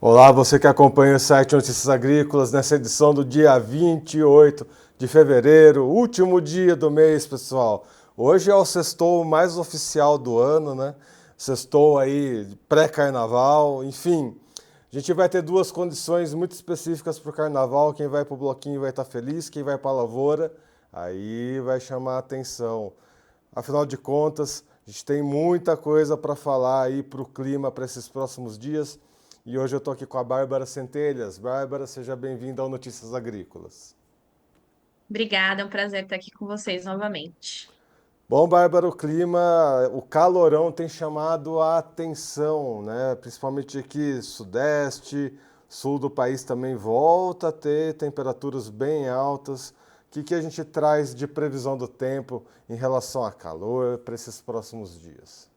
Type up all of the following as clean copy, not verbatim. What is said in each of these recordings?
Olá, você que acompanha o site Notícias Agrícolas nessa edição do dia 28 de fevereiro, último dia do mês, pessoal. Hoje é o sextou mais oficial do ano, né? Sextou aí pré-carnaval, enfim. A gente vai ter duas condições muito específicas para o carnaval. Quem vai para o bloquinho vai estar feliz, quem vai para a lavoura, aí vai chamar a atenção. Afinal de contas, a gente tem muita coisa para falar aí para o clima para esses próximos dias. E hoje eu estou aqui com a Bárbara Centelhas. Bárbara, seja bem-vinda ao Notícias Agrícolas. Obrigada, é um prazer estar aqui com vocês novamente. Bom, Bárbara, o clima, o calorão tem chamado a atenção, né? Principalmente aqui, sudeste, sul do país também volta a ter temperaturas bem altas. O que a gente traz de previsão do tempo em relação a calor para esses próximos dias?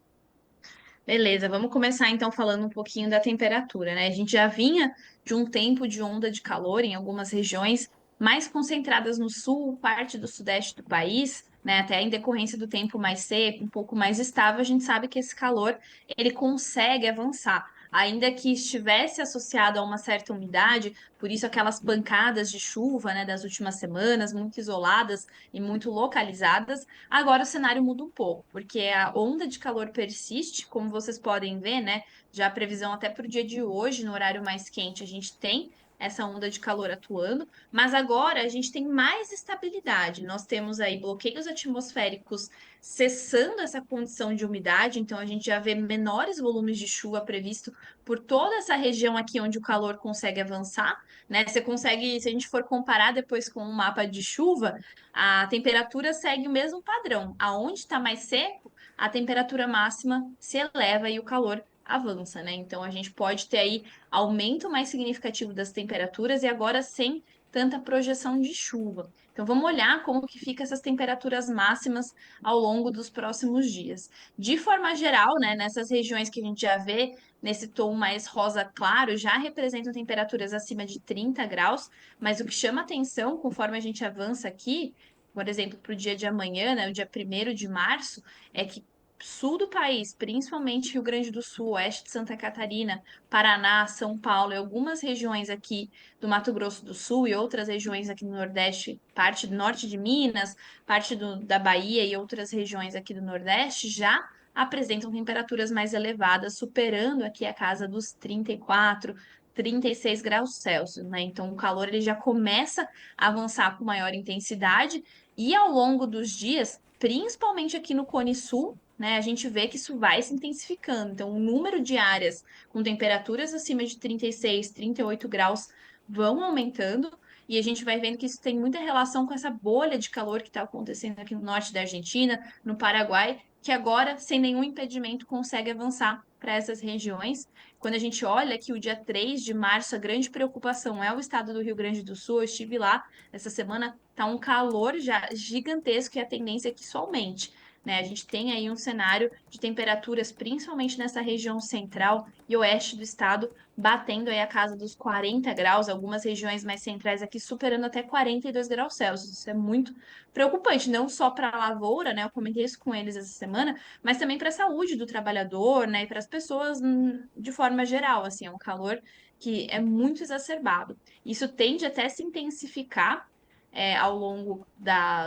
Beleza, vamos começar então falando um pouquinho da temperatura, né? A gente já vinha de um tempo de onda de calor em algumas regiões mais concentradas no sul, parte do sudeste do país, né? Até em decorrência do tempo mais seco, um pouco mais estável, a gente sabe que esse calor ele consegue avançar. Ainda que estivesse associado a uma certa umidade, por isso aquelas pancadas de chuva, né, das últimas semanas, muito isoladas e muito localizadas. Agora o cenário muda um pouco, porque a onda de calor persiste, como vocês podem ver, né? Já a previsão até para o dia de hoje, no horário mais quente, a gente tem essa onda de calor atuando, mas agora a gente tem mais estabilidade. Nós temos aí bloqueios atmosféricos cessando essa condição de umidade, então a gente já vê menores volumes de chuva previsto por toda essa região aqui onde o calor consegue avançar, né? Você consegue, se a gente for comparar depois com um mapa de chuva, a temperatura segue o mesmo padrão. Aonde está mais seco, a temperatura máxima se eleva e o calor avança, né? Então a gente pode ter aí aumento mais significativo das temperaturas e agora sem tanta projeção de chuva. Então vamos olhar como que fica essas temperaturas máximas ao longo dos próximos dias. De forma geral, né, nessas regiões que a gente já vê nesse tom mais rosa claro, já representam temperaturas acima de 30 graus, mas o que chama atenção conforme a gente avança aqui, por exemplo, para o dia de amanhã, né, o dia 1º de março, é que sul do país, principalmente Rio Grande do Sul, oeste de Santa Catarina, Paraná, São Paulo e algumas regiões aqui do Mato Grosso do Sul e outras regiões aqui no Nordeste, parte do norte de Minas, parte da Bahia e outras regiões aqui do Nordeste já apresentam temperaturas mais elevadas, superando aqui a casa dos 34, 36 graus Celsius, né? Então o calor ele já começa a avançar com maior intensidade e ao longo dos dias, principalmente aqui no Cone Sul, né, a gente vê que isso vai se intensificando. Então, o número de áreas com temperaturas acima de 36, 38 graus vão aumentando, e a gente vai vendo que isso tem muita relação com essa bolha de calor que está acontecendo aqui no norte da Argentina, no Paraguai, que agora, sem nenhum impedimento, consegue avançar para essas regiões. Quando a gente olha que o dia 3 de março, a grande preocupação é o estado do Rio Grande do Sul, eu estive lá essa semana, tá um calor já gigantesco e a tendência é que isso aumente. Né? A gente tem aí um cenário de temperaturas, principalmente nessa região central e oeste do estado, batendo aí a casa dos 40 graus, algumas regiões mais centrais aqui superando até 42 graus Celsius. Isso é muito preocupante, não só para a lavoura, né? Eu comentei isso com eles essa semana, mas também para a saúde do trabalhador, né? E para as pessoas de forma geral, assim, é um calor que é muito exacerbado. Isso tende até a se intensificar ao longo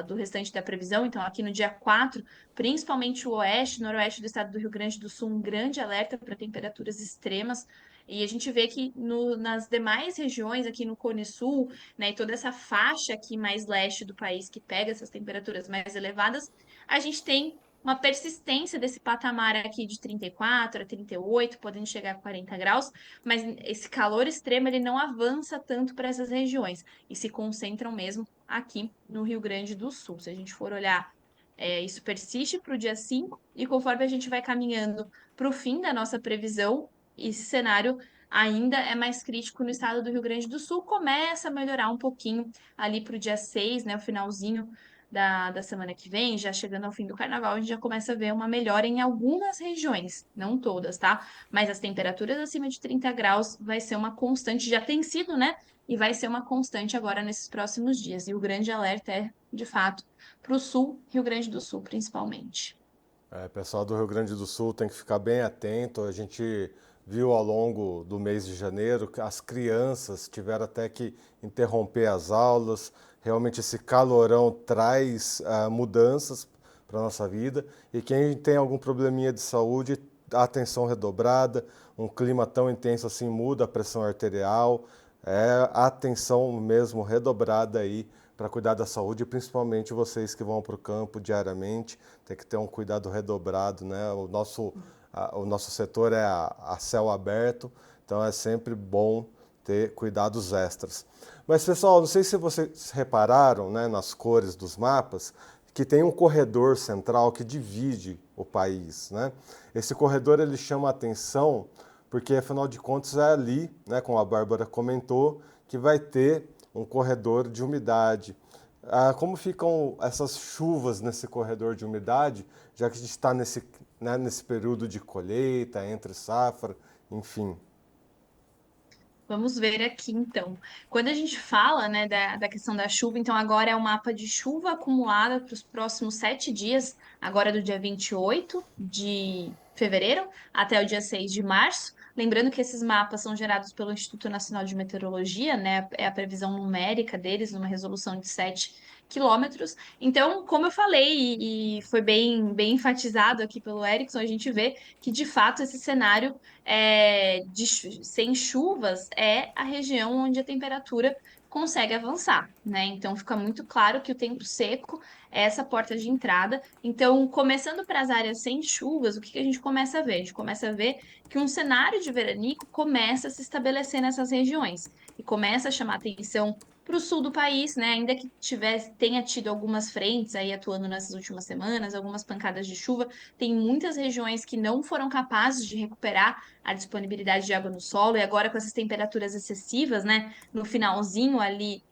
do restante da previsão. Então, aqui no dia 4, principalmente o oeste, noroeste do estado do Rio Grande do Sul, um grande alerta para temperaturas extremas. E a gente vê que nas demais regiões, aqui no Cone Sul, né, e toda essa faixa aqui mais leste do país que pega essas temperaturas mais elevadas, a gente tem uma persistência desse patamar aqui de 34 a 38, podendo chegar a 40 graus, mas esse calor extremo ele não avança tanto para essas regiões e se concentram mesmo aqui no Rio Grande do Sul. Se a gente for olhar, isso persiste para o dia 5 e conforme a gente vai caminhando para o fim da nossa previsão, esse cenário ainda é mais crítico no estado do Rio Grande do Sul, começa a melhorar um pouquinho ali para o dia 6, né, o finalzinho da semana que vem, já chegando ao fim do carnaval, a gente já começa a ver uma melhora em algumas regiões, não todas, tá? Mas as temperaturas acima de 30 graus vai ser uma constante, já tem sido, né? E vai ser uma constante agora nesses próximos dias. E o grande alerta é, de fato, para o sul, Rio Grande do Sul, principalmente. Pessoal do Rio Grande do Sul tem que ficar bem atento. A gente viu ao longo do mês de janeiro que as crianças tiveram até que interromper as aulas. Realmente esse calorão traz mudanças para a nossa vida. E quem tem algum probleminha de saúde, atenção redobrada, um clima tão intenso assim muda a pressão arterial, atenção mesmo redobrada aí para cuidar da saúde, principalmente vocês que vão para o campo diariamente, tem que ter um cuidado redobrado, né? O nosso setor é a céu aberto, então é sempre bom ter cuidados extras. Mas pessoal, não sei se vocês repararam, né, nas cores dos mapas, que tem um corredor central que divide o país, né? Esse corredor ele chama a atenção porque afinal de contas é ali, né, como a Bárbara comentou, que vai ter um corredor de umidade. Como ficam essas chuvas nesse corredor de umidade, já que a gente está nesse período de colheita, entre safra, enfim. Vamos ver aqui, então. Quando a gente fala, né, da questão da chuva, então agora é o mapa de chuva acumulada para os próximos 7 dias, agora do dia 28 de fevereiro até o dia 6 de março. Lembrando que esses mapas são gerados pelo Instituto Nacional de Meteorologia, né? É a previsão numérica deles, numa resolução de 7 quilômetros. Então, como eu falei, e foi bem enfatizado aqui pelo Erickson, a gente vê que, de fato, esse cenário sem chuvas é a região onde a temperatura consegue avançar, né? Então fica muito claro que o tempo seco é essa porta de entrada. Então, começando para as áreas sem chuvas, o que que a gente começa a ver? A gente começa a ver que um cenário de veranico começa a se estabelecer nessas regiões e começa a chamar atenção para o sul do país, né? Ainda que tenha tido algumas frentes aí atuando nessas últimas semanas, algumas pancadas de chuva, tem muitas regiões que não foram capazes de recuperar a disponibilidade de água no solo, e agora com essas temperaturas excessivas, né, no finalzinho ali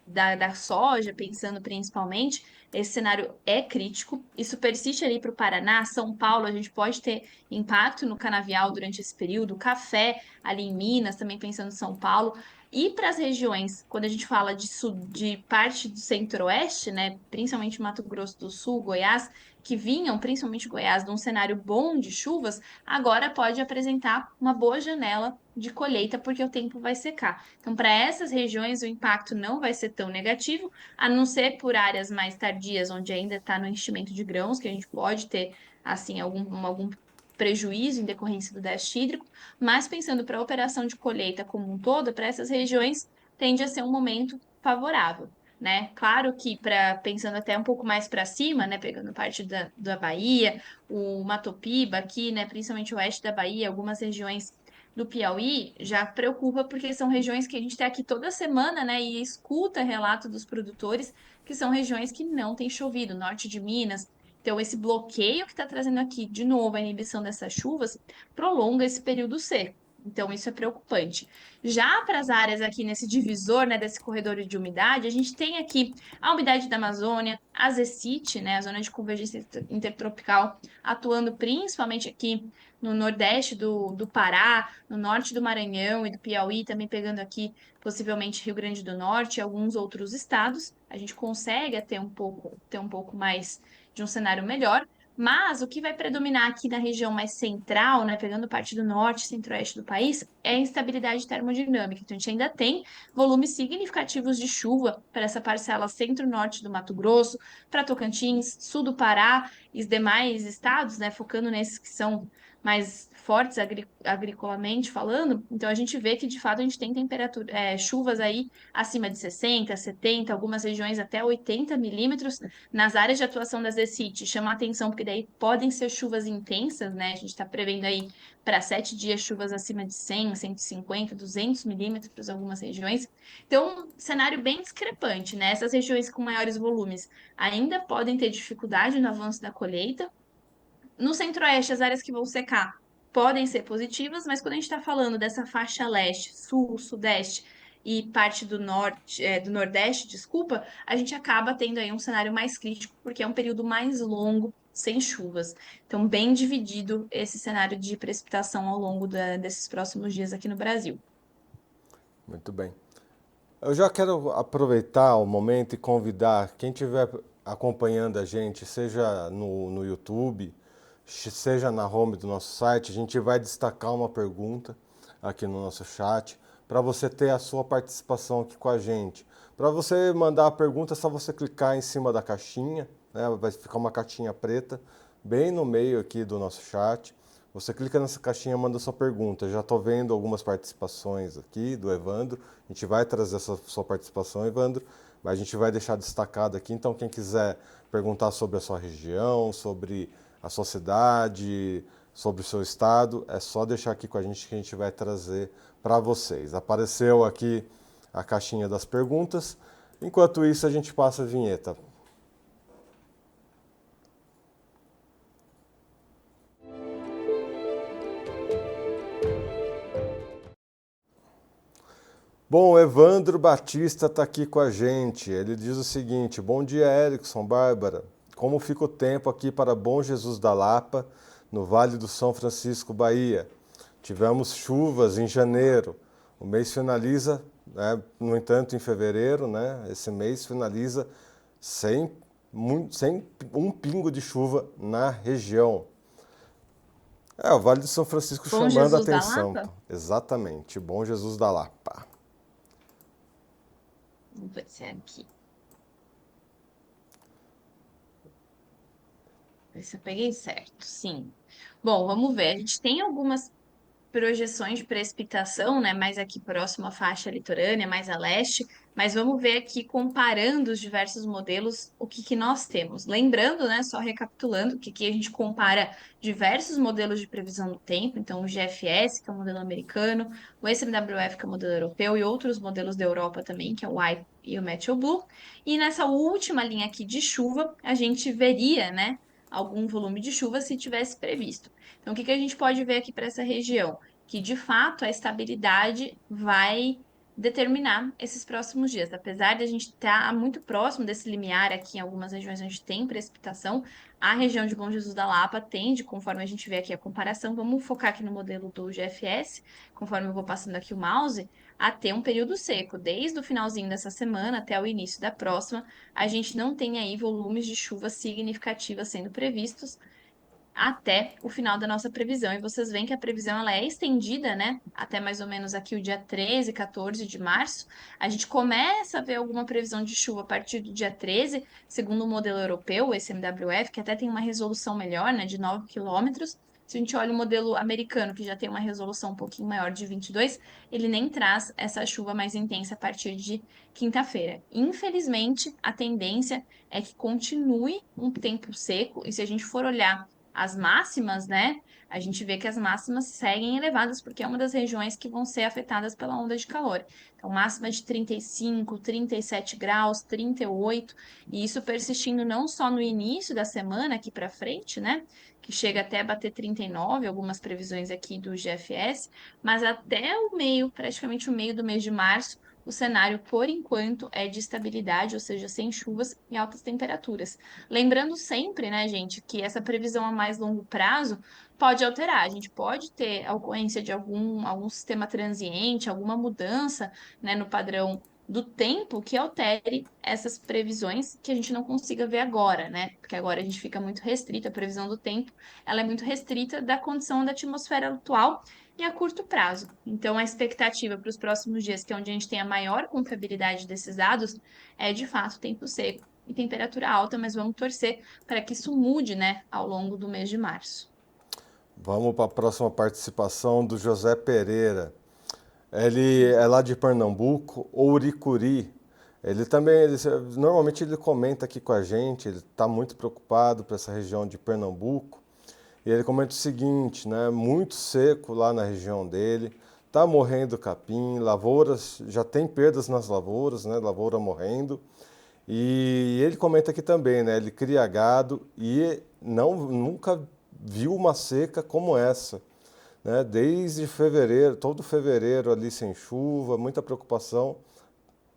da soja, pensando principalmente, esse cenário é crítico. Isso persiste ali para o Paraná, São Paulo, a gente pode ter impacto no canavial durante esse período, café ali em Minas, também pensando em São Paulo. E para as regiões, quando a gente fala de parte do centro-oeste, né, principalmente Mato Grosso do Sul, Goiás, que vinham, principalmente Goiás, de um cenário bom de chuvas, agora pode apresentar uma boa janela de colheita, porque o tempo vai secar. Então, para essas regiões, o impacto não vai ser tão negativo, a não ser por áreas mais tardias, onde ainda está no enchimento de grãos, que a gente pode ter, assim, algum prejuízo em decorrência do déficit hídrico, mas pensando para a operação de colheita como um todo, para essas regiões, tende a ser um momento favorável, né? Claro que pensando até um pouco mais para cima, né, pegando parte da Bahia, o Matopiba aqui, né, principalmente o oeste da Bahia, algumas regiões do Piauí, já preocupa porque são regiões que a gente tem aqui toda semana, né, e escuta relato dos produtores que são regiões que não têm chovido, norte de Minas. Então, esse bloqueio que está trazendo aqui, de novo, a inibição dessas chuvas, prolonga esse período seco. Então, isso é preocupante. Já para as áreas aqui nesse divisor, né, desse corredor de umidade, a gente tem aqui a umidade da Amazônia, a ZECIT, né, a zona de convergência intertropical, atuando principalmente aqui no nordeste do Pará, no norte do Maranhão e do Piauí, também pegando aqui possivelmente Rio Grande do Norte e alguns outros estados. A gente consegue ter um pouco mais de um cenário melhor. Mas o que vai predominar aqui na região mais central, né, pegando parte do norte e centro-oeste do país, é a instabilidade termodinâmica. Então, a gente ainda tem volumes significativos de chuva para essa parcela centro-norte do Mato Grosso, para Tocantins, sul do Pará e os demais estados, né, focando nesses que são mais fortes agriculamente falando. Então, a gente vê que, de fato, a gente tem chuvas aí acima de 60, 70, algumas regiões até 80 milímetros. Nas áreas de atuação das ECIT, chama a atenção porque daí podem ser chuvas intensas, né? A gente está prevendo aí para 7 dias chuvas acima de 100, 150, 200 milímetros em algumas regiões. Então, cenário bem discrepante, né? Essas regiões com maiores volumes ainda podem ter dificuldade no avanço da colheita. No centro-oeste, as áreas que vão secar podem ser positivas, mas quando a gente está falando dessa faixa leste, sul, sudeste e parte do norte, do nordeste, desculpa, a gente acaba tendo aí um cenário mais crítico, porque é um período mais longo sem chuvas. Então, bem dividido esse cenário de precipitação ao longo desses próximos dias aqui no Brasil. Muito bem. Eu já quero aproveitar o momento e convidar quem estiver acompanhando a gente, seja no YouTube, seja na home do nosso site, a gente vai destacar uma pergunta aqui no nosso chat para você ter a sua participação aqui com a gente. Para você mandar a pergunta, é só você clicar em cima da caixinha, né? Vai ficar uma caixinha preta bem no meio aqui do nosso chat. Você clica nessa caixinha e manda sua pergunta. Já estou vendo algumas participações aqui do Evandro. A gente vai trazer essa sua participação, Evandro, mas a gente vai deixar destacado aqui. Então, quem quiser perguntar sobre a sua região, sobre a sua cidade, sobre o seu estado, é só deixar aqui com a gente que a gente vai trazer para vocês. Apareceu aqui a caixinha das perguntas. Enquanto isso, a gente passa a vinheta. Bom, o Evandro Batista está aqui com a gente. Ele diz o seguinte: bom dia, Erickson, Bárbara. Como fica o tempo aqui para Bom Jesus da Lapa, no Vale do São Francisco, Bahia? Tivemos chuvas em janeiro. O mês finaliza, né, no entanto, em fevereiro, né? Esse mês finaliza sem um pingo de chuva na região. O Vale do São Francisco Bom chamando a Jesus da atenção. Lapa? Exatamente, Bom Jesus da Lapa. Vamos ver se é aqui. Ver se eu peguei certo. Sim. Bom, vamos ver. A gente tem algumas projeções de precipitação, né, mais aqui próximo à faixa litorânea, mais a leste, mas vamos ver aqui comparando os diversos modelos, o que que nós temos. Lembrando, né, só recapitulando, que aqui a gente compara diversos modelos de previsão do tempo, então o GFS, que é o modelo americano, o SMWF, que é o modelo europeu, e outros modelos da Europa também, que é o WIPE e o MeteoBlue. E nessa última linha aqui de chuva, a gente veria, né, algum volume de chuva se tivesse previsto. Então, o que que a gente pode ver aqui para essa região? Que de fato a estabilidade vai determinar esses próximos dias. Apesar de a gente estar muito próximo desse limiar aqui em algumas regiões onde tem precipitação, a região de Bom Jesus da Lapa tende, conforme a gente vê aqui a comparação, vamos focar aqui no modelo do GFS, conforme eu vou passando aqui o mouse, a ter um período seco. Desde o finalzinho dessa semana até o início da próxima, a gente não tem aí volumes de chuva significativas sendo previstos, até o final da nossa previsão. E vocês veem que a previsão ela é estendida, né? Até mais ou menos aqui o dia 13, 14 de março. A gente começa a ver alguma previsão de chuva a partir do dia 13, segundo o modelo europeu, o SMWF, que até tem uma resolução melhor, né, de 9 quilômetros. Se a gente olha o modelo americano, que já tem uma resolução um pouquinho maior de 22, ele nem traz essa chuva mais intensa a partir de quinta-feira. Infelizmente, a tendência é que continue um tempo seco, e se a gente for olhar as máximas, né? A gente vê que as máximas seguem elevadas, porque é uma das regiões que vão ser afetadas pela onda de calor. Então, máxima de 35, 37 graus, 38, e isso persistindo não só no início da semana, aqui para frente, né? Que chega até a bater 39, algumas previsões aqui do GFS, mas até o meio, praticamente o meio do mês de março, o cenário, por enquanto, é de estabilidade, ou seja, sem chuvas e altas temperaturas. Lembrando sempre, né, gente, que essa previsão a mais longo prazo pode alterar. A gente pode ter a ocorrência de algum sistema transiente, alguma mudança, né, no padrão do tempo que altere essas previsões que a gente não consiga ver agora, né? Porque agora a gente fica muito restrito, a previsão do tempo, ela é muito restrita da condição da atmosfera atual e a curto prazo. Então, a expectativa para os próximos dias, que é onde a gente tem a maior confiabilidade desses dados, é de fato tempo seco e temperatura alta, mas vamos torcer para que isso mude, né, ao longo do mês de março. Vamos para a próxima participação do José Pereira. Ele é lá de Pernambuco, Ouricuri. Normalmente ele comenta aqui com a gente, ele está muito preocupado para essa região de Pernambuco. E ele comenta o seguinte, né? Muito seco lá na região dele, tá morrendo capim, lavouras, já tem perdas nas lavouras, né? Lavoura morrendo. E ele comenta aqui também, né? Ele cria gado e nunca viu uma seca como essa, né? Desde fevereiro, todo fevereiro ali sem chuva, muita preocupação.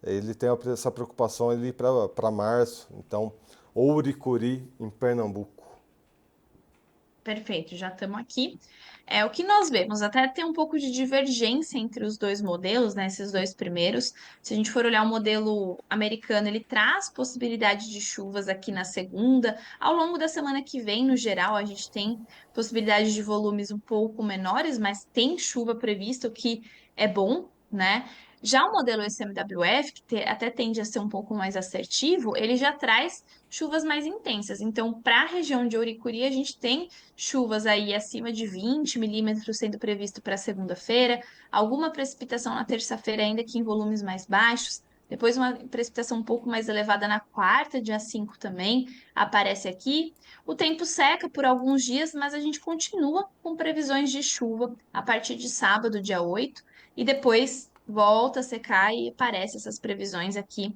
Ele tem essa preocupação ali para março. Então, Ouricuri, em Pernambuco. Perfeito, já estamos aqui. O que nós vemos, até tem um pouco de divergência entre os dois modelos, né? Esses dois primeiros. Se a gente for olhar o modelo americano, ele traz possibilidade de chuvas aqui na segunda. Ao longo da semana que vem, no geral, a gente tem possibilidade de volumes um pouco menores, mas tem chuva prevista, o que é bom, né? Já o modelo SMWF, que até tende a ser um pouco mais assertivo, ele já traz chuvas mais intensas. Então, para a região de Ouricuri, a gente tem chuvas aí acima de 20 milímetros sendo previsto para segunda-feira, alguma precipitação na terça-feira, ainda que em volumes mais baixos. Depois, uma precipitação um pouco mais elevada na quarta, dia 5 também, aparece aqui. O tempo seca por alguns dias, mas a gente continua com previsões de chuva a partir de sábado, dia 8, e depois volta a secar e aparece essas previsões aqui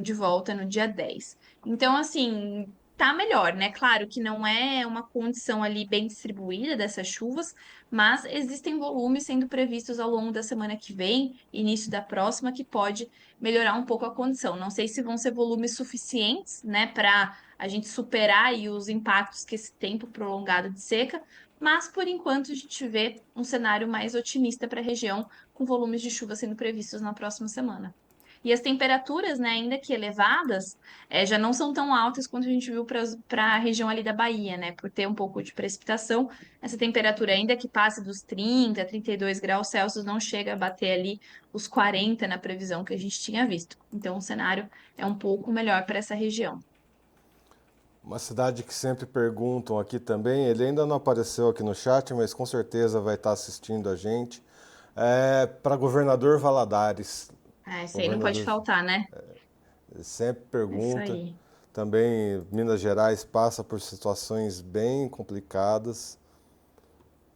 de volta no dia 10. Então, assim, tá melhor, né? Claro que não é uma condição ali bem distribuída dessas chuvas, mas existem volumes sendo previstos ao longo da semana que vem, início da próxima, que pode melhorar um pouco a condição. Não sei se vão ser volumes suficientes, né, para a gente superar aí os impactos que esse tempo prolongado de seca, mas por enquanto a gente vê um cenário mais otimista para a região, com volumes de chuva sendo previstos na próxima semana. E as temperaturas, né, ainda que elevadas, já não são tão altas quanto a gente viu para a região ali da Bahia, né? Por ter um pouco de precipitação, essa temperatura, ainda que passe dos 30, 32 graus Celsius, não chega a bater ali os 40 na previsão que a gente tinha visto. Então, o cenário é um pouco melhor para essa região. Uma cidade que sempre perguntam aqui também, ele ainda não apareceu aqui no chat, mas com certeza vai estar assistindo a gente. É para governador Valadares. Isso aí não pode Governador faltar, né? sempre É isso pergunta. aí. Também Minas Gerais passa por situações bem complicadas.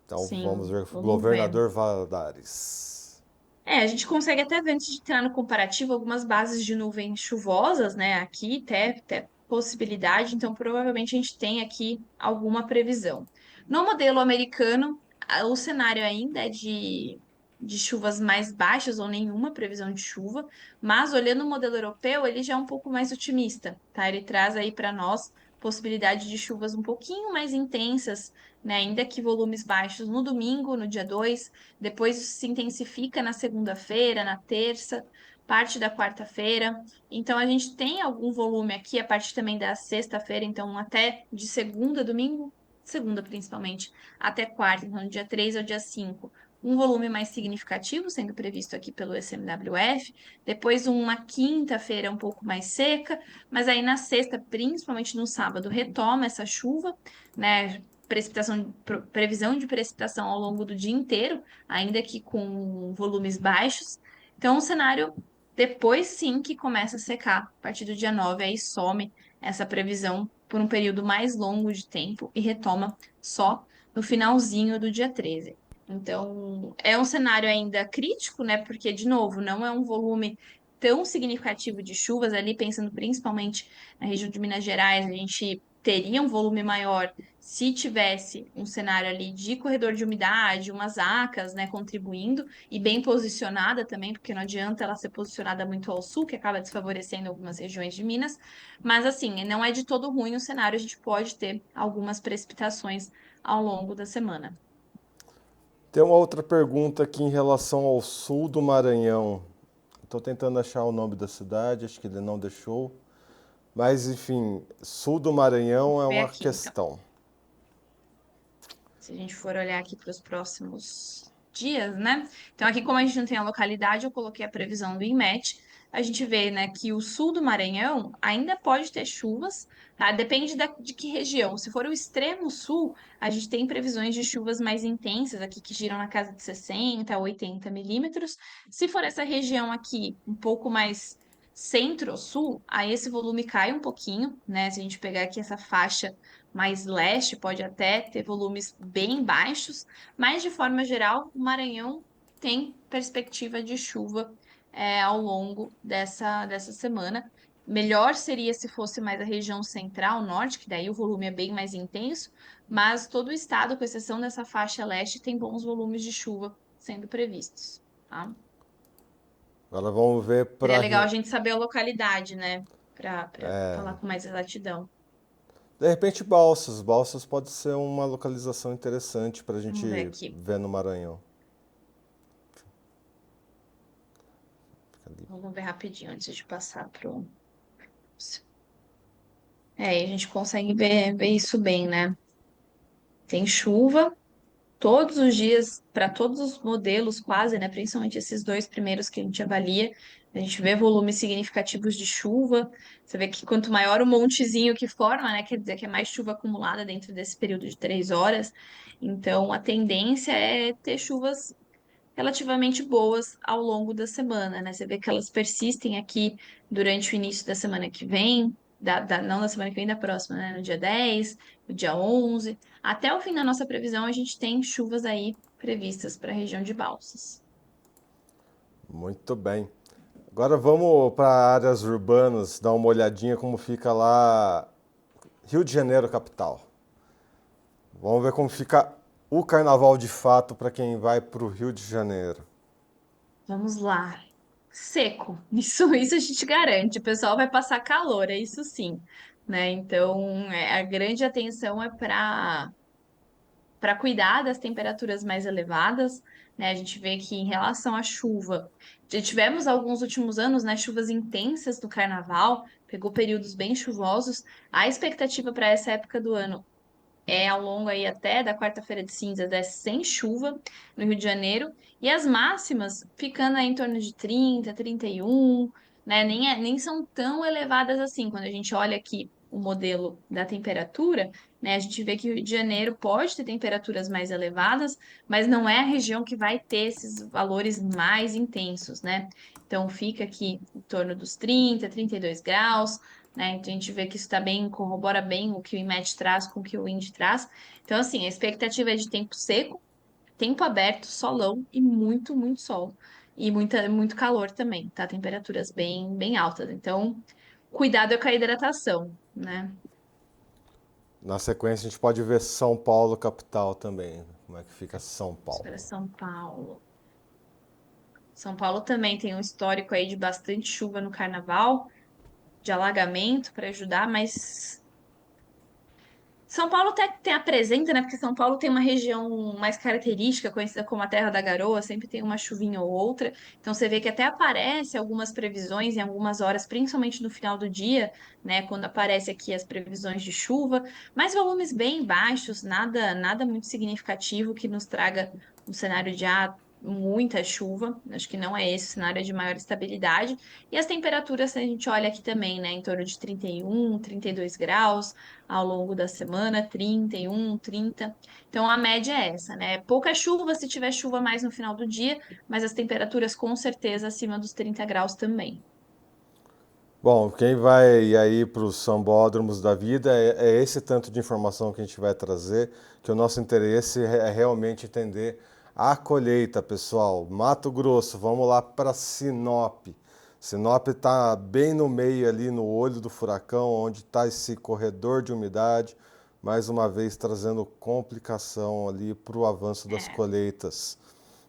Então vamos Sim, ver. vamos ver. Governador Valadares. A gente consegue até ver antes de entrar no comparativo algumas bases de nuvens chuvosas, né? Aqui, até possibilidade, então provavelmente a gente tem aqui alguma previsão. No modelo americano, o cenário ainda é de chuvas mais baixas ou nenhuma previsão de chuva, mas olhando o modelo europeu, ele já é um pouco mais otimista, tá? Ele traz aí para nós possibilidade de chuvas um pouquinho mais intensas, né? Ainda que volumes baixos no domingo, no dia 2. Depois isso se intensifica na segunda-feira, na terça, parte da quarta-feira. Então a gente tem algum volume aqui a partir também da sexta-feira, então até de segunda, domingo, segunda principalmente, até quarta, então do dia 3 ao dia 5. Um volume mais significativo sendo previsto aqui pelo SMWF, depois uma quinta-feira um pouco mais seca, mas aí na sexta, principalmente no sábado, retoma essa chuva, né? Previsão de precipitação ao longo do dia inteiro, ainda que com volumes baixos. Então, o cenário depois sim que começa a secar, a partir do dia 9 aí some essa previsão por um período mais longo de tempo e retoma só no finalzinho do dia 13. Então, é um cenário ainda crítico, né? Porque, de novo, não é um volume tão significativo de chuvas ali, pensando principalmente na região de Minas Gerais, a gente teria um volume maior se tivesse um cenário ali de corredor de umidade, umas ACAS, né, contribuindo e bem posicionada também, porque não adianta ela ser posicionada muito ao sul, que acaba desfavorecendo algumas regiões de Minas. Mas assim, não é de todo ruim o cenário, a gente pode ter algumas precipitações ao longo da semana. Tem uma outra pergunta aqui em relação ao sul do Maranhão. Estou tentando achar o nome da cidade, acho que ele não deixou. Mas, enfim, sul do Maranhão é Vou ver uma aqui, então. questão. Se a gente for olhar aqui para os próximos dias, né? Então, aqui, como a gente não tem a localidade, eu coloquei a previsão do INMET. A gente vê, né, que o sul do Maranhão ainda pode ter chuvas, tá? Depende de que região. Se for o extremo sul, a gente tem previsões de chuvas mais intensas aqui, que giram na casa de 60 a 80 milímetros. Se for essa região aqui, um pouco mais centro-sul, aí esse volume cai um pouquinho, né? Se a gente pegar aqui essa faixa mais leste, pode até ter volumes bem baixos, mas de forma geral, o Maranhão tem perspectiva de chuva ao longo dessa semana. Melhor seria se fosse mais a região central, norte, que daí o volume é bem mais intenso, mas todo o estado, com exceção dessa faixa leste, tem bons volumes de chuva sendo previstos, tá? Agora vamos ver Seria para. legal a gente saber a localidade, né? Para falar com mais exatidão. De repente, Balsas. Balsas pode ser uma localização interessante para a Vamos ver gente aqui. ver no Maranhão. Vamos ver rapidinho antes de passar pro. É, e a gente consegue ver isso bem, né? Tem chuva todos os dias, para todos os modelos, quase, né? Principalmente esses dois primeiros que a gente avalia. A gente vê volumes significativos de chuva. Você vê que quanto maior o montezinho que forma, né? Quer dizer que é mais chuva acumulada dentro desse período de 3 horas. Então, a tendência é ter chuvas relativamente boas ao longo da semana, né? Você vê que elas persistem aqui durante o início da semana que vem, não da semana que vem, da próxima, né? No dia 10, no dia 11, até o fim da nossa previsão, a gente tem chuvas aí previstas para a região de Balsas. Muito bem. Agora vamos para áreas urbanas, dar uma olhadinha como fica lá Rio de Janeiro, capital. Vamos ver como fica o carnaval de fato para quem vai para o Rio de Janeiro. Vamos lá. Seco, isso a gente garante. O pessoal vai passar calor, é isso sim, né? Então, a grande atenção é para cuidar das temperaturas mais elevadas, né? A gente vê que em relação à chuva, já tivemos alguns últimos anos, né, chuvas intensas no carnaval, pegou períodos bem chuvosos. A expectativa para essa época do ano é ao longo aí até da quarta-feira de cinzas, é sem chuva no Rio de Janeiro, e as máximas ficando aí em torno de 30, 31, né? Nem são tão elevadas assim. Quando a gente olha aqui o modelo da temperatura, né, a gente vê que o Rio de Janeiro pode ter temperaturas mais elevadas, mas não é a região que vai ter esses valores mais intensos, né? Então fica aqui em torno dos 30, 32 graus, né? Então a gente vê que isso também corrobora bem o que o IMET traz com o que o INDE traz. Então, assim, a expectativa é de tempo seco, tempo aberto, solão e muito, muito sol. E muito calor também, tá? Temperaturas bem altas. Então, cuidado é com a hidratação, né? Na sequência, a gente pode ver São Paulo, capital também. Como é que fica São Vamos Paulo? para São Paulo. São Paulo também tem um histórico aí de bastante chuva no carnaval, de alagamento para ajudar, mas São Paulo até apresenta, né? Porque São Paulo tem uma região mais característica, conhecida como a Terra da Garoa, sempre tem uma chuvinha ou outra. Então você vê que até aparece algumas previsões em algumas horas, principalmente no final do dia, né? Quando aparece aqui as previsões de chuva, mas volumes bem baixos, nada muito significativo que nos traga um cenário de muita chuva. Acho que não é esse o cenário, é de maior estabilidade. E as temperaturas, a gente olha aqui também, né? Em torno de 31, 32 graus ao longo da semana, 31, 30. Então a média é essa, né? Pouca chuva, se tiver chuva mais no final do dia, mas as temperaturas com certeza acima dos 30 graus também. Bom, quem vai aí para os sambódromos da vida é esse tanto de informação que a gente vai trazer, que o nosso interesse é realmente entender a colheita, pessoal. Mato Grosso, vamos lá para Sinop. Sinop está bem no meio ali, no olho do furacão, onde está esse corredor de umidade, mais uma vez trazendo complicação ali para o avanço das É. colheitas.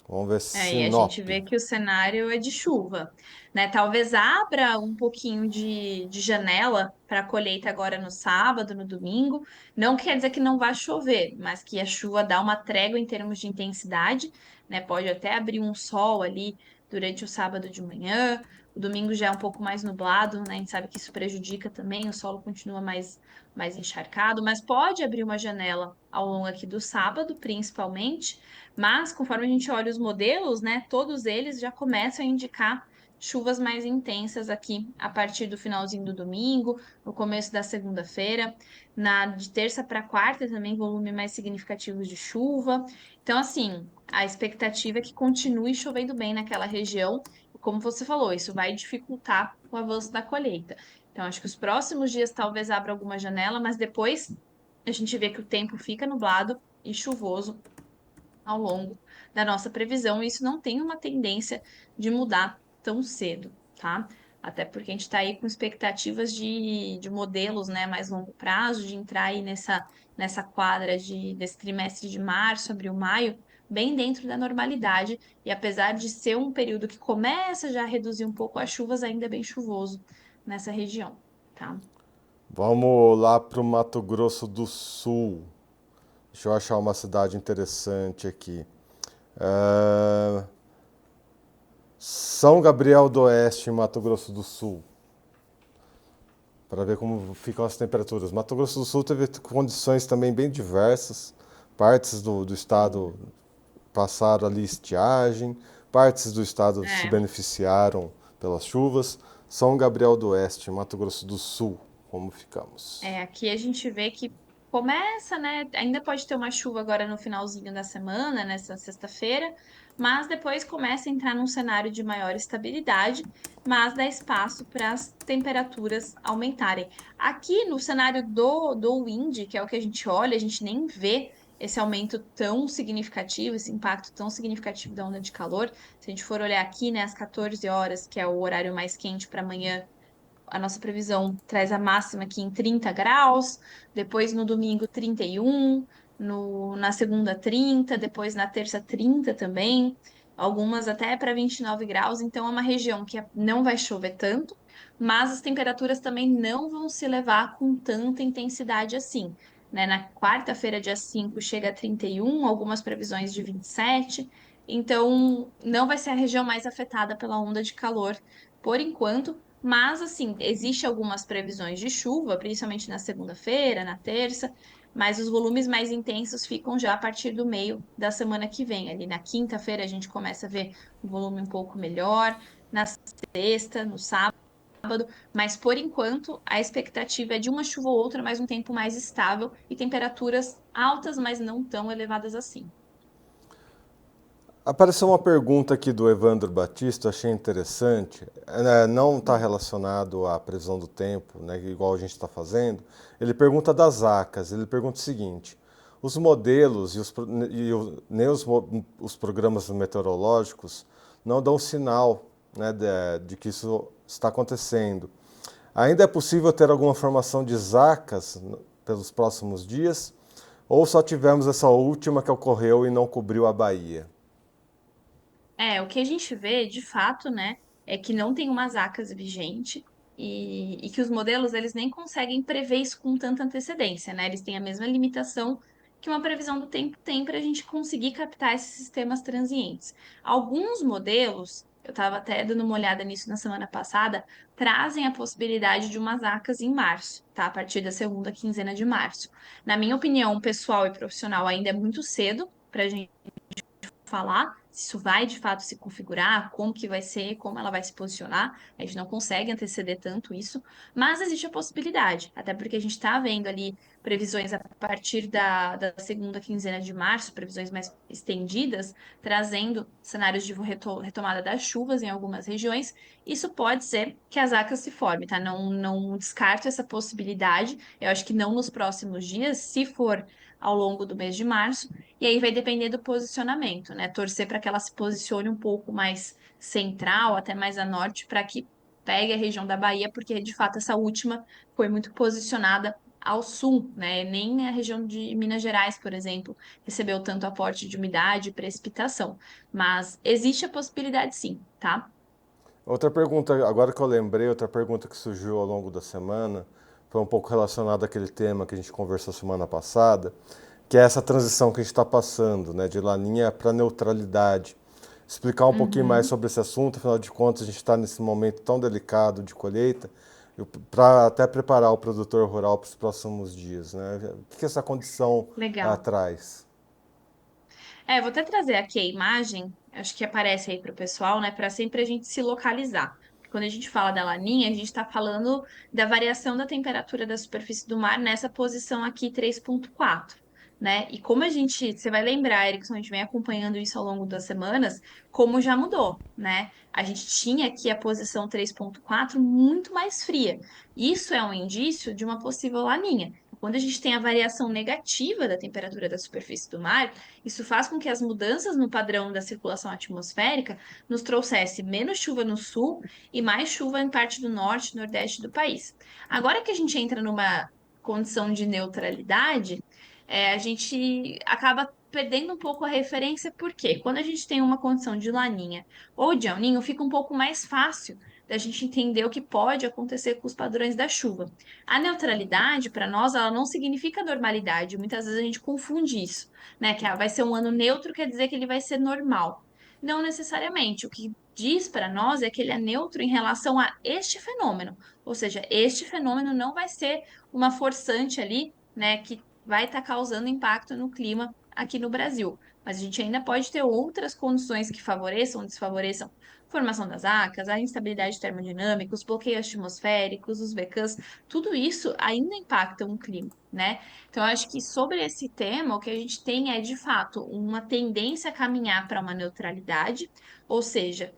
Vamos ver É, e a gente Sinop. vê que o cenário é de chuva, né? Talvez abra um pouquinho de janela para a colheita agora no sábado, no domingo. Não quer dizer que não vai chover, mas que a chuva dá uma trégua em termos de intensidade, né? Pode até abrir um sol ali durante o sábado de manhã. O domingo já é um pouco mais nublado, né? A gente sabe que isso prejudica também, o solo continua mais encharcado, mas pode abrir uma janela ao longo aqui do sábado, principalmente. Mas, conforme a gente olha os modelos, né, todos eles já começam a indicar chuvas mais intensas aqui a partir do finalzinho do domingo, no começo da segunda-feira, na de terça para quarta também volume mais significativos de chuva. Então, assim, a expectativa é que continue chovendo bem naquela região. Como você falou, isso vai dificultar o avanço da colheita. Então, acho que os próximos dias talvez abra alguma janela, mas depois a gente vê que o tempo fica nublado e chuvoso ao longo da nossa previsão, e isso não tem uma tendência de mudar tão cedo, tá? Até porque a gente está aí com expectativas de modelos, né, mais longo prazo, de entrar aí nessa quadra desse trimestre de março, abril, maio, bem dentro da normalidade, e apesar de ser um período que começa já a reduzir um pouco as chuvas, ainda é bem chuvoso nessa região, tá? Vamos lá para o Mato Grosso do Sul. Deixa eu achar uma cidade interessante aqui. Ah, São Gabriel do Oeste, Mato Grosso do Sul. Para ver como ficam as temperaturas. Mato Grosso do Sul teve condições também bem diversas. Partes do estado passaram ali estiagem, partes do estado se É. beneficiaram pelas chuvas. São Gabriel do Oeste, Mato Grosso do Sul, como ficamos? Aqui a gente vê que começa, né? Ainda pode ter uma chuva agora no finalzinho da semana, nessa sexta-feira, mas depois começa a entrar num cenário de maior estabilidade, mas dá espaço para as temperaturas aumentarem. Aqui no cenário do wind, que é o que a gente olha, a gente nem vê esse aumento tão significativo, esse impacto tão significativo da onda de calor. Se a gente for olhar aqui, né, às 14 horas, que é o horário mais quente para amanhã, a nossa previsão traz a máxima aqui em 30 graus, depois no domingo 31, na segunda 30, depois na terça 30 também, algumas até para 29 graus, então é uma região que não vai chover tanto, mas as temperaturas também não vão se elevar com tanta intensidade assim. Né? Na quarta-feira, dia 5 chega a 31, algumas previsões de 27, então não vai ser a região mais afetada pela onda de calor por enquanto, mas, assim, existe algumas previsões de chuva, principalmente na segunda-feira, na terça, mas os volumes mais intensos ficam já a partir do meio da semana que vem. Ali na quinta-feira a gente começa a ver um volume um pouco melhor, na sexta, no sábado, mas por enquanto a expectativa é de uma chuva ou outra, mas um tempo mais estável e temperaturas altas, mas não tão elevadas assim. Apareceu uma pergunta aqui do Evandro Batista, achei interessante. Não está relacionado à previsão do tempo, né, igual a gente está fazendo. Ele pergunta das ACAS. Ele pergunta o seguinte: os modelos nem os programas meteorológicos não dão sinal, né, de que isso está acontecendo. Ainda é possível ter alguma formação de zacas pelos próximos dias? Ou só tivemos essa última que ocorreu e não cobriu a Bahia? O que a gente vê, de fato, né, é que não tem umas ACAS vigente e que os modelos eles nem conseguem prever isso com tanta antecedência, né? Eles têm a mesma limitação que uma previsão do tempo tem para a gente conseguir captar esses sistemas transientes. Alguns modelos, eu estava até dando uma olhada nisso na semana passada, trazem a possibilidade de umas ACAS em março, tá? A partir da segunda quinzena de março. Na minha opinião, pessoal e profissional, ainda é muito cedo para a gente falar se isso vai de fato se configurar, como que vai ser, como ela vai se posicionar. A gente não consegue anteceder tanto isso, mas existe a possibilidade, até porque a gente está vendo ali previsões a partir da segunda quinzena de março, previsões mais estendidas, trazendo cenários de retomada das chuvas em algumas regiões. Isso pode ser que as ACAS se formem, tá? Não descarto essa possibilidade. Eu acho que não nos próximos dias, se for ao longo do mês de março, e aí vai depender do posicionamento, né? Torcer para que ela se posicione um pouco mais central, até mais a norte, para que pegue a região da Bahia, porque de fato essa última foi muito posicionada ao sul, né? Nem a região de Minas Gerais, por exemplo, recebeu tanto aporte de umidade e precipitação. Mas existe a possibilidade sim, tá? Outra pergunta, agora que eu lembrei, outra pergunta que surgiu ao longo da semana, foi um pouco relacionada àquele tema que a gente conversou semana passada, que é essa transição que a gente está passando, né, de laninha para neutralidade. Explicar um pouquinho mais Uhum. sobre esse assunto, afinal de contas, a gente está nesse momento tão delicado de colheita, para até preparar o produtor rural para os próximos dias. Né? O que essa condição Legal. traz? Eu vou até trazer aqui a imagem, acho que aparece aí para o pessoal, né, para sempre a gente se localizar. Quando a gente fala da laninha, a gente está falando da variação da temperatura da superfície do mar nessa posição aqui 3,4, né? E como a gente, você vai lembrar, Erickson, a gente vem acompanhando isso ao longo das semanas, como já mudou, né? A gente tinha aqui a posição 3,4 muito mais fria. Isso é um indício de uma possível laninha. Quando a gente tem a variação negativa da temperatura da superfície do mar, isso faz com que as mudanças no padrão da circulação atmosférica nos trouxesse menos chuva no sul e mais chuva em parte do norte e nordeste do país. Agora que a gente entra numa condição de neutralidade, a gente acaba perdendo um pouco a referência, porque quando a gente tem uma condição de laninha ou de El Niño, fica um pouco mais fácil da gente entender o que pode acontecer com os padrões da chuva. A neutralidade, para nós, ela não significa normalidade. Muitas vezes a gente confunde isso, né? Que vai ser um ano neutro, quer dizer que ele vai ser normal. Não necessariamente. O que diz para nós é que ele é neutro em relação a este fenômeno. Ou seja, este fenômeno não vai ser uma forçante ali, né, que vai estar causando impacto no clima aqui no Brasil. Mas a gente ainda pode ter outras condições que favoreçam ou desfavoreçam a formação das ACAs, a instabilidade termodinâmica, os bloqueios atmosféricos, os VCAs, tudo isso ainda impacta o clima, né? Então, eu acho que sobre esse tema, o que a gente tem é, de fato, uma tendência a caminhar para uma neutralidade, ou seja,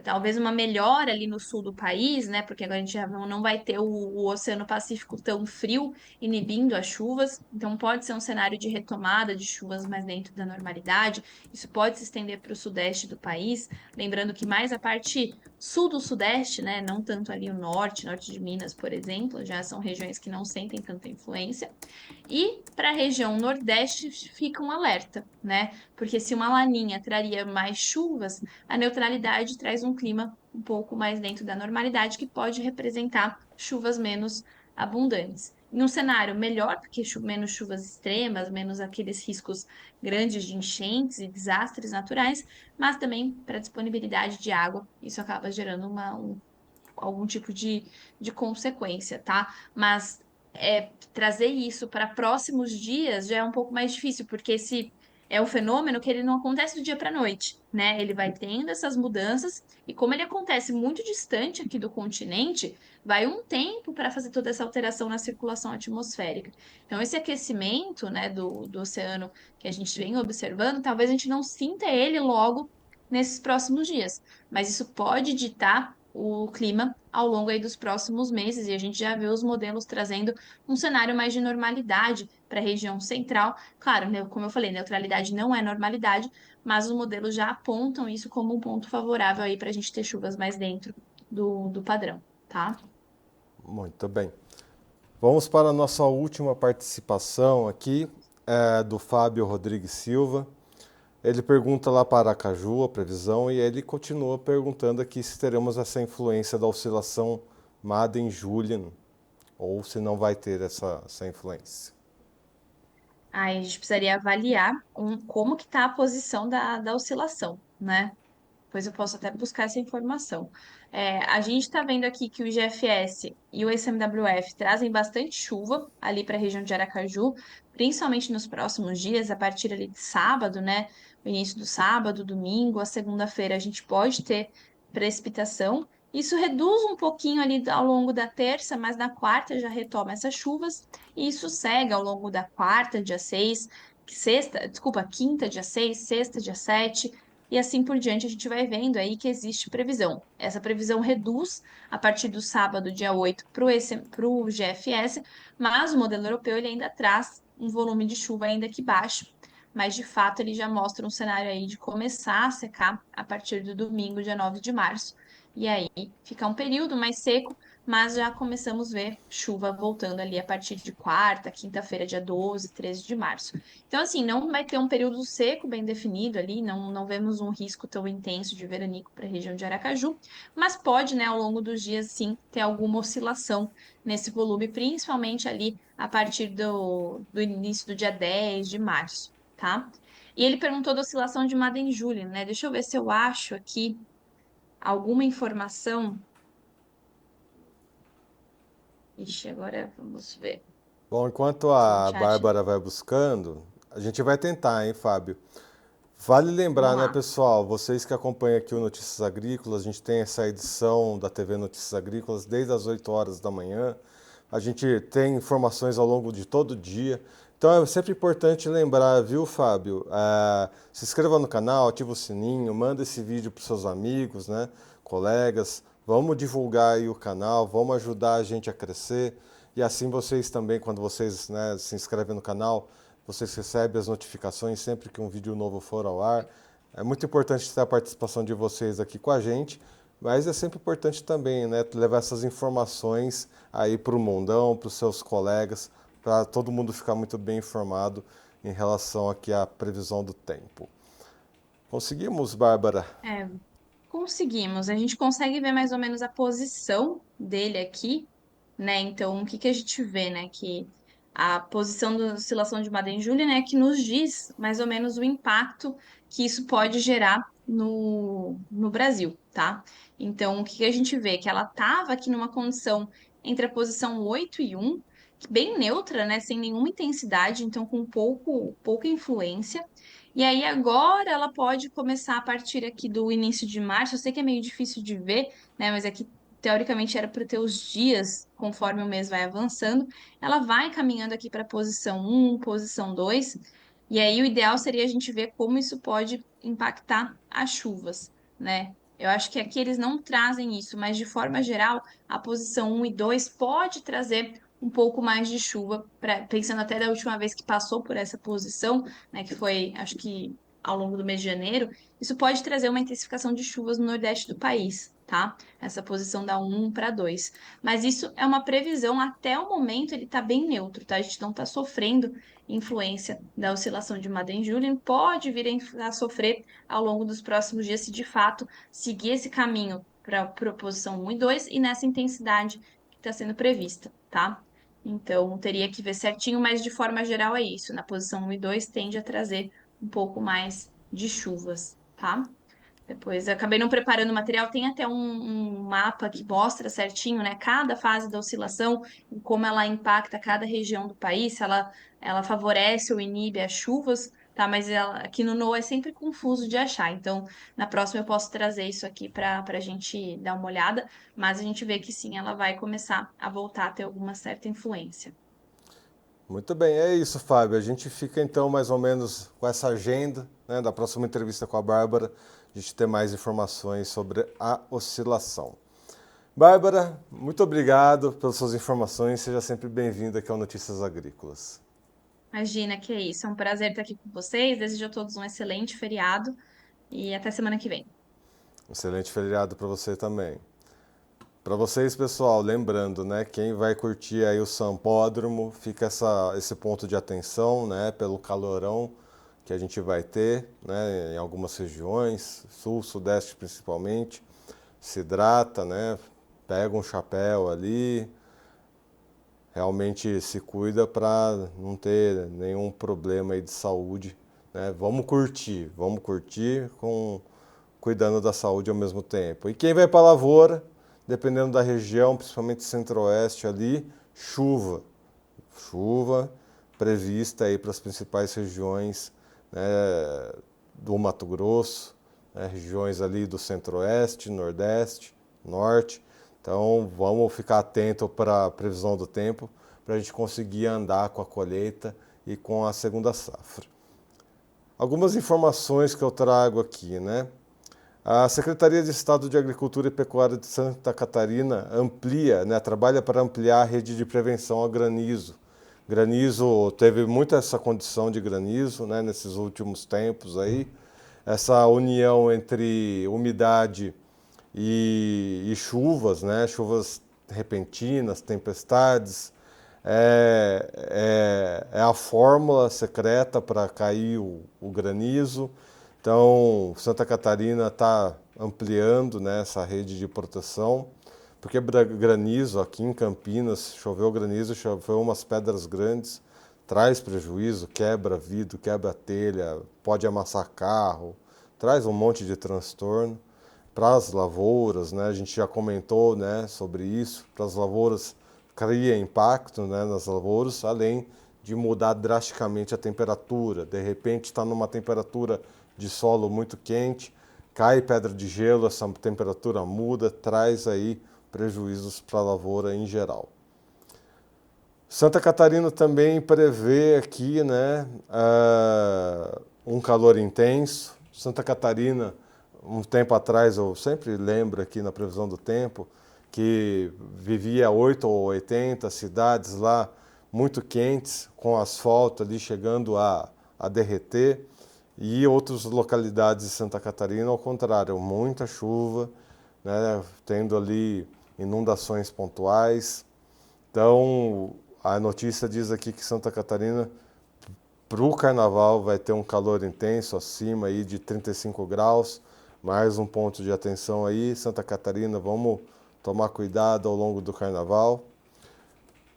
talvez uma melhora ali no sul do país, né? Porque agora a gente já não vai ter o Oceano Pacífico tão frio, inibindo as chuvas. Então, pode ser um cenário de retomada de chuvas mais dentro da normalidade. Isso pode se estender para o sudeste do país. Lembrando que mais a parte sul do sudeste, né? Não tanto ali o norte, norte de Minas, por exemplo, já são regiões que não sentem tanta influência. E para a região nordeste fica um alerta, né? Porque se uma laninha traria mais chuvas, a neutralidade traz um clima um pouco mais dentro da normalidade, que pode representar chuvas menos abundantes. Em um cenário melhor, porque menos chuvas extremas, menos aqueles riscos grandes de enchentes e desastres naturais, mas também para disponibilidade de água, isso acaba gerando algum tipo de consequência, tá? Mas trazer isso para próximos dias já é um pouco mais difícil, porque esse é um fenômeno que ele não acontece do dia para a noite, né? Ele vai tendo essas mudanças, e como ele acontece muito distante aqui do continente, vai um tempo para fazer toda essa alteração na circulação atmosférica. Então, esse aquecimento, né, do oceano que a gente vem observando, talvez a gente não sinta ele logo nesses próximos dias, mas isso pode ditar o clima ao longo aí dos próximos meses, e a gente já vê os modelos trazendo um cenário mais de normalidade para a região central. Claro, né, como eu falei, neutralidade não é normalidade, mas os modelos já apontam isso como um ponto favorável aí para a gente ter chuvas mais dentro do padrão, tá? Muito bem. Vamos para a nossa última participação aqui, do Fábio Rodrigues Silva. Ele pergunta lá para Aracaju a previsão, e ele continua perguntando aqui se teremos essa influência da oscilação Madden-Julian, ou se não vai ter essa influência. Aí a gente precisaria avaliar como que está a posição da oscilação, né? Pois eu posso até buscar essa informação. A gente está vendo aqui que o GFS e o SMWF trazem bastante chuva ali para a região de Aracaju, principalmente nos próximos dias, a partir ali de sábado, né? O início do sábado, domingo, a segunda-feira, a gente pode ter precipitação. Isso reduz um pouquinho ali ao longo da terça, mas na quarta já retoma essas chuvas, e isso segue ao longo da quarta, dia 6, sexta, desculpa, quinta, dia 6, sexta, dia 7. E assim por diante, a gente vai vendo aí que existe previsão. Essa previsão reduz a partir do sábado, dia 8, para o GFS, mas o modelo europeu ele ainda traz um volume de chuva ainda que baixo, mas de fato ele já mostra um cenário aí de começar a secar a partir do domingo, dia 9 de março. E aí fica um período mais seco, mas já começamos a ver chuva voltando ali a partir de quarta, quinta-feira, dia 12, 13 de março. Então, assim, não vai ter um período seco bem definido ali, não vemos um risco tão intenso de veranico para a região de Aracaju, mas pode, né, ao longo dos dias, sim, ter alguma oscilação nesse volume, principalmente ali a partir do início do dia 10 de março, tá? E ele perguntou da oscilação de Madden-Julian, né? Deixa eu ver se eu acho aqui alguma informação. Ixi, agora vamos ver. Bom, enquanto Se o a chat. Bárbara vai buscando, a gente vai tentar, hein, Fábio? Vale lembrar, Vamos né, lá. pessoal, vocês que acompanham aqui o Notícias Agrícolas, a gente tem essa edição da TV Notícias Agrícolas desde as 8 horas da manhã. A gente tem informações ao longo de todo o dia. Então é sempre importante lembrar, viu, Fábio? Se inscreva no canal, ativa o sininho, manda esse vídeo para os seus amigos, né, colegas. Vamos divulgar aí o canal, vamos ajudar a gente a crescer. E assim vocês também, quando vocês, né, se inscrevem no canal, vocês recebem as notificações sempre que um vídeo novo for ao ar. É muito importante ter a participação de vocês aqui com a gente, mas é sempre importante também, né, levar essas informações aí para o mundão, para os seus colegas, para todo mundo ficar muito bem informado em relação aqui à previsão do tempo. Conseguimos, Bárbara? É, Conseguimos. A gente consegue ver mais ou menos a posição dele aqui, né? Então, o que que a gente vê, né? Que a posição da oscilação de Madden-Julian, né, que nos diz mais ou menos o impacto que isso pode gerar no Brasil, tá? Então, o que que a gente vê? Que ela estava aqui numa condição entre a posição 8 e 1, bem neutra, né? Sem nenhuma intensidade, então com pouca influência. E aí agora ela pode começar a partir aqui do início de março. Eu sei que é meio difícil de ver, né? Mas aqui teoricamente era para ter os dias conforme o mês vai avançando. Ela vai caminhando aqui para posição um, posição 2. E aí o ideal seria a gente ver como isso pode impactar as chuvas, né? Eu acho que aqui eles não trazem isso, mas de forma geral, a posição um e 2 pode trazer um pouco mais de chuva, pensando até da última vez que passou por essa posição, né, que foi, acho que ao longo do mês de janeiro, isso pode trazer uma intensificação de chuvas no nordeste do país, tá? Essa posição da um para 2. Mas isso é uma previsão, até o momento ele está bem neutro, tá? A gente não está sofrendo influência da oscilação de Madden-Julian, pode vir a sofrer ao longo dos próximos dias se de fato seguir esse caminho para a posição 1 e 2 e nessa intensidade que está sendo prevista, tá? Então, teria que ver certinho, mas de forma geral é isso. Na posição 1 e 2 tende a trazer um pouco mais de chuvas, tá? Depois, eu acabei não preparando o material, tem até um mapa que mostra certinho, né, cada fase da oscilação, e como ela impacta cada região do país, se ela favorece ou inibe as chuvas, tá? Mas aqui no NOAA é sempre confuso de achar, então na próxima eu posso trazer isso aqui para a gente dar uma olhada, mas a gente vê que sim, ela vai começar a voltar a ter alguma certa influência. Muito bem, é isso, Fábio. A gente fica então mais ou menos com essa agenda, né, da próxima entrevista com a Bárbara, a gente ter mais informações sobre a oscilação. Bárbara, muito obrigado pelas suas informações. Seja sempre bem-vinda aqui ao Notícias Agrícolas. Imagina que é isso, é um prazer estar aqui com vocês, desejo a todos um excelente feriado e até semana que vem. Excelente feriado para você também. Para vocês, pessoal, lembrando, né, quem vai curtir aí o Sambódromo, fica esse ponto de atenção, né, pelo calorão que a gente vai ter, né, em algumas regiões, sul, sudeste principalmente. Se hidrata, né, pega um chapéu ali, realmente se cuida para não ter nenhum problema aí de saúde, né? Vamos curtir com cuidando da saúde ao mesmo tempo. E quem vai para a lavoura, dependendo da região, principalmente centro-oeste ali, chuva. Chuva prevista aí para as principais regiões, né, do Mato Grosso, né, regiões ali do centro-oeste, nordeste, norte. Então vamos ficar atento para a previsão do tempo para a gente conseguir andar com a colheita e com a segunda safra. Algumas informações que eu trago aqui, né? A Secretaria de Estado de Agricultura e Pecuária de Santa Catarina amplia, né, trabalha para ampliar a rede de prevenção ao granizo. Granizo, teve muita essa condição de granizo, né, nesses últimos tempos aí. Essa união entre umidade e chuvas, né, chuvas repentinas, tempestades, é a fórmula secreta para cair o granizo. Então, Santa Catarina está ampliando, né, essa rede de proteção, porque granizo aqui em Campinas, choveu granizo, choveu umas pedras grandes, traz prejuízo, quebra vidro, quebra telha, pode amassar carro, traz um monte de transtorno. Para as lavouras, né, a gente já comentou, né, sobre isso, para as lavouras cria impacto, né, nas lavouras, além de mudar drasticamente a temperatura. De repente está numa temperatura de solo muito quente, cai pedra de gelo, essa temperatura muda, traz aí prejuízos para a lavoura em geral. Santa Catarina também prevê aqui, né, um calor intenso. Santa Catarina, um tempo atrás, eu sempre lembro aqui na previsão do tempo, que vivia 8 ou 80 cidades lá muito quentes, com asfalto ali chegando a derreter, e outras localidades de Santa Catarina, ao contrário, muita chuva, né, tendo ali inundações pontuais. Então, a notícia diz aqui que Santa Catarina, para o carnaval, vai ter um calor intenso, acima aí de 35 graus, Mais um ponto de atenção aí, Santa Catarina, vamos tomar cuidado ao longo do carnaval.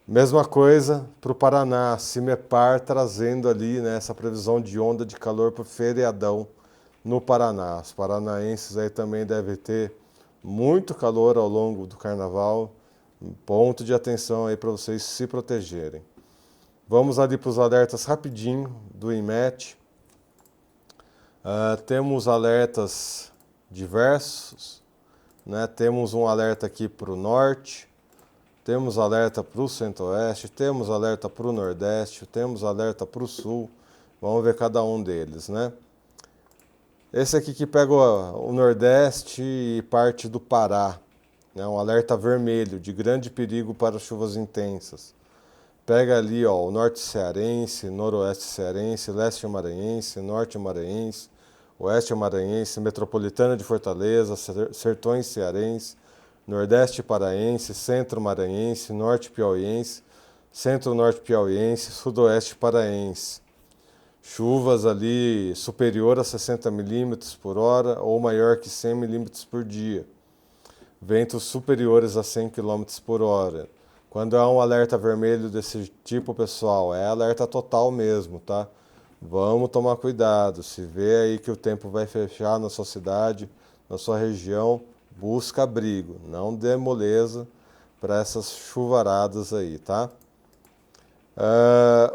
Mesma coisa para o Paraná, CIMEPAR trazendo ali, né, essa previsão de onda de calor para o feriadão no Paraná. Os paranaenses aí também devem ter muito calor ao longo do carnaval. Ponto de atenção aí para vocês se protegerem. Vamos ali para os alertas rapidinho do INMET. Temos alertas diversos, né? Temos um alerta aqui para o norte, temos alerta para o centro-oeste, temos alerta para o nordeste, temos alerta para o sul. Vamos ver cada um deles, né? Esse aqui que pega o nordeste e parte do Pará, né? Um alerta vermelho de grande perigo para chuvas intensas. Pega ali, ó, o norte cearense, noroeste cearense, leste maranhense, norte maranhense, oeste maranhense, metropolitana de Fortaleza, sertões cearense, nordeste paraense, centro maranhense, norte piauiense, centro-norte piauiense, sudoeste paraense. Chuvas ali superior a 60 milímetros por hora ou maior que 100 milímetros por dia. Ventos superiores a 100 quilômetros por hora. Quando há um alerta vermelho desse tipo, pessoal, é alerta total mesmo, tá? Vamos tomar cuidado. Se vê aí que o tempo vai fechar na sua cidade, na sua região, busca abrigo. Não dê moleza para essas chuvaradas aí, tá?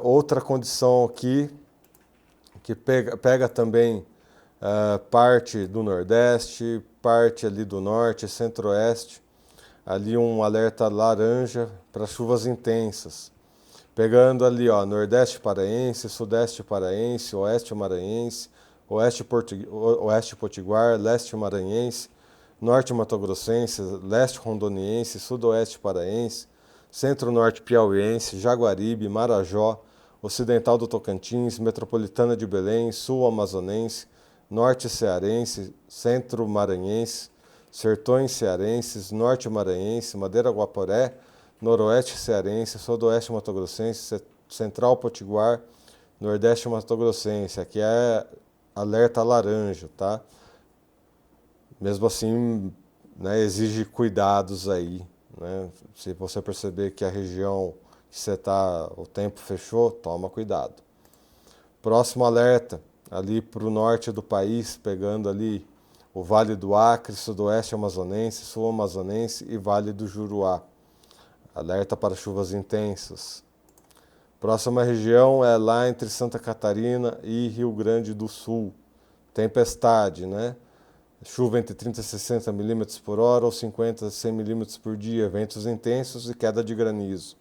Outra condição aqui, que pega também parte do Nordeste, parte ali do Norte, Centro-Oeste, ali um alerta laranja para chuvas intensas. Pegando ali, ó, Nordeste paraense, Sudeste paraense, Oeste maranhense, Oeste potiguar, Leste maranhense, Norte matogrossense, Leste rondoniense, Sudoeste paraense, Centro-Norte piauiense, Jaguaribe, Marajó, Ocidental do Tocantins, Metropolitana de Belém, Sul amazonense, Norte cearense, Centro maranhense, Sertões cearenses, Norte maranhense, Madeira Guaporé, Noroeste cearense, Sudoeste matogrossense, Central potiguar, Nordeste matogrossense. Aqui é alerta laranja, tá? Mesmo assim, né, exige cuidados aí, né? Se você perceber que a região que você está, o tempo fechou, toma cuidado. Próximo alerta, ali para o norte do país, pegando ali o Vale do Acre, Sudoeste amazonense, Sul amazonense e Vale do Juruá. Alerta para chuvas intensas. Próxima região é lá entre Santa Catarina e Rio Grande do Sul. Tempestade, né? Chuva entre 30 e 60 milímetros por hora ou 50 a 100 milímetros por dia. Ventos intensos e queda de granizo.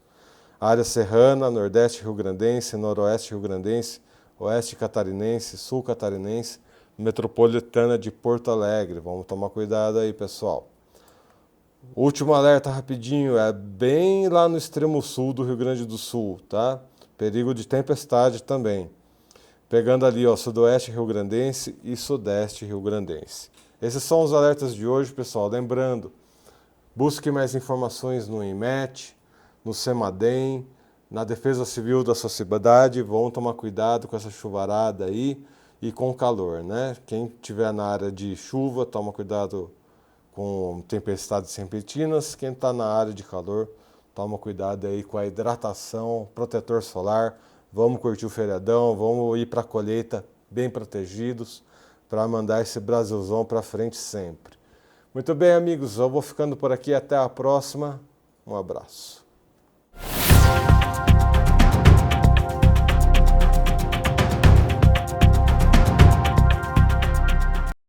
Área serrana, Nordeste rio-grandense, Noroeste rio-grandense, Oeste catarinense, Sul catarinense, Metropolitana de Porto Alegre. Vamos tomar cuidado aí, pessoal. Último alerta rapidinho, é bem lá no extremo sul do Rio Grande do Sul, tá? Perigo de tempestade também. Pegando ali, ó, Sudoeste rio-grandense e Sudeste rio-grandense. Esses são os alertas de hoje, pessoal. Lembrando, busque mais informações no INMET, no CEMADEM, na Defesa Civil da sua cidade. Vão tomar cuidado com essa chuvarada aí e com o calor, né? Quem estiver na área de chuva, toma cuidado com tempestades repentinas. Quem está na área de calor, toma cuidado aí com a hidratação, protetor solar. Vamos curtir o feriadão, vamos ir para a colheita bem protegidos para mandar esse Brasilzão para frente sempre. Muito bem, amigos, eu vou ficando por aqui. Até a próxima. Um abraço.